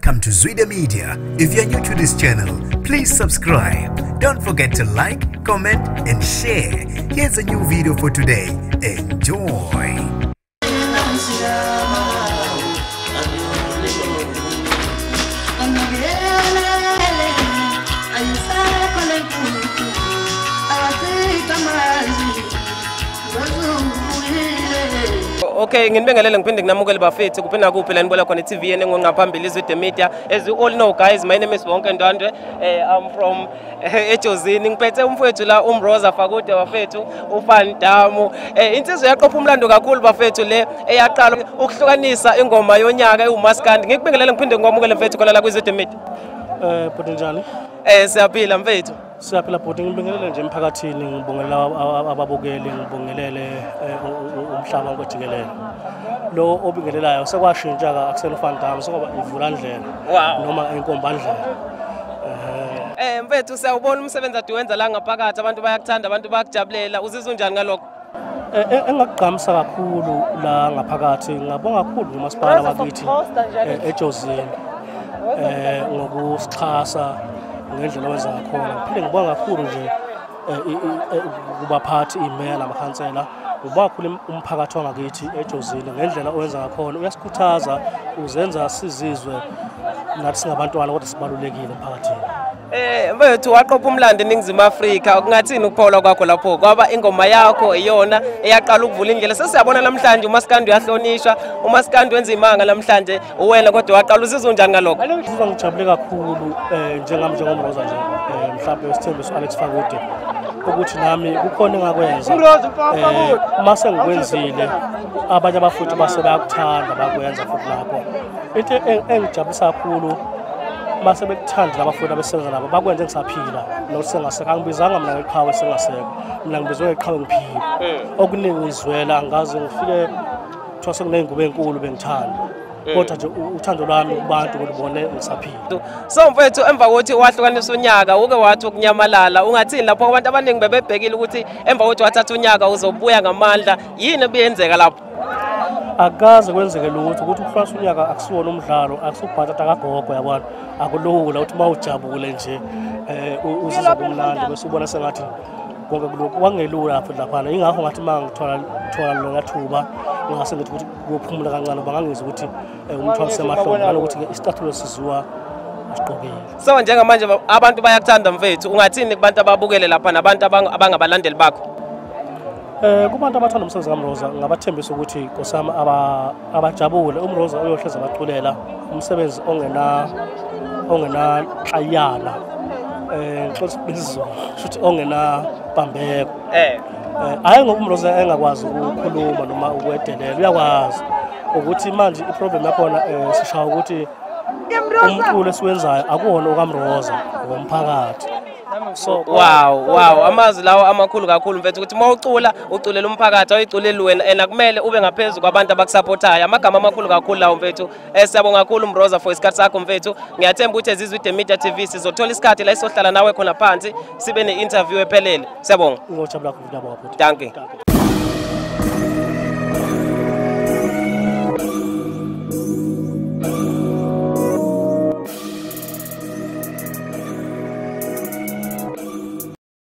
Welcome to Zwide Media. If you're new to this channel, please subscribe. Don't forget to like, comment and share. Here's a new video for today. Enjoy. Okay, nginibingelele ngiphinde nginamukele bafethu kuphina kuphi la nibola khona iTV yene ngongaphambili iZwide Media. As you all know guys, my name is Ndwandwe. I'm from eJozini. Ngiphethe umfowethu la Mroza Fakude wafethu uFandamu. Insizwe yaqopha umlando kakhulu bafethu le eyaqala ukuhlukanisa ingoma yonyaka uMaskand. Ngikubingelele ngiphinde ngomukele mfethu khona la kwiZwide Media. Bhuti njani? Siyaphila mfethu. Siyaphila bhuti, ngibingelele nje emphakathini, ngibongelela ababukeli, ngibongelele umhlaba ngojikelele. Lo obingelelayo sekwashintsha ka akusena uFandamu, sokuba ivula ndlela noma inkombandlela. Mfethu siyawubona umsebenzi adiwenza la ngaphakathi, abantu bayakuthanda, abantu bayakujabulela. Uzizwa njani ngalokho? Engakugqamisa kakhulu la ngaphakathi, ngabonga kakhulu uMasipala wakithi eJozini ngokusixhasa ngendlela owenza ngakhona. Phinde ngibonga kakhulu nje kubaphathi imeya namakhansela. Ngibonga kakhulu umphakathi wangakithi eJozini ngendlela owenza ngakhona. Uyasikhuthaza, uzenza sizizwe nathi singabantwana kodwa sibalulekile emphakathini. Mfethu waqopha umlando eNingizimu Afrika. Kungathini ukuphola kwakho lapho? Kwaba ingoma yakho iyona eyaqala ukuvula indlela. Sesiyabona namhlanje uMaskand uyahlonishwa. uMaskand wenza imanga namhlanje uwena kodwa waqala. Uzizwa njani ngalokho? Ngizizwa ngijabule kakhulu njengomroza nje. Mhlawumbe isithembiso Alex Fakude ukuthi nami kukhona engakwenza. Mase ngikwenzile abanye abafuthi base bayakuthanda bakwenza futhi lapho. Into engijabulisa kakhulu mase bekuthanda labafuthi abesenza nabo bakwenze ngisaphila nosengaseka. Angibizanga mina ngeqhawe sengaseka, mina ngibizwe ngeqhawe ngiphila. Okuningi ngizwela ngaze ngifike kuthiwa sekuney'ngubo enkulu bengithanda, kodwa nje uthando lwami kubantu ngilubone ngisaphila. So mfethu emva kokuthi wahlukanisa unyaka uke wathi ukunyamalala, ungathini lapho abantu abaningi bebebhekile ukuthi emva kokuthi wathatha unyaka uzobuya ngamandla, yini ebiyenzeka lapho? Akaze kwenzeke lutho ukuthi ukuhlukanisa unyaka akusiwona umdlalo, akusubhatata kagogo yabona. Akulula ukuthi mawujabule nje uzizwa kumnandi bese ubona sengathi konke kuloko wangelula futhi laphana. Ingakho ngathi mangithola lona thuba ngase ngithi ukuthi kuphumula kancane bangangizwa ukuthi umthwalo semahlombe nalokuthi isicathulo sizwa asiqokile. So njengamanje abantu bayakuthanda mfethu, ungathini kubantu ababukele lapha nabantu abangabalandeli bakho? Kubantu abathanda umsebenzi kaMroza ngabathembisa ukuthi nkosami abajabule. uMroza uyohleza abaculela umsebenzi ongena hlayana, ngixolisa futhi ongena bambeko. Hayi ngoba uMroza engakwazi ukukhuluma noma ukwedelela, uyakwazi ukuthi manje iproblem yakhona sishaya ukuthi umculo esiwenzayo akuwona okaMroza womphakathi. So wow amazwi lawo amakhulu kakhulu mfethu ukuthi mawucula uculela umphakathi ayiculeli wena ena kumele ube ngaphezulu kwabantu abakusupportayo. Amagama amakhulu kakhulu lawo mfethu. Siyabonga kakhulu Mroza for isikhathi sakho mfethu. Ngiyathemba ukuthi eziZwide Media TV sizothola isikhathi la isohlala nawe khona phansi sibe ne-interview ephelele. Siyabonga. ngojabula kakhulu. Danke.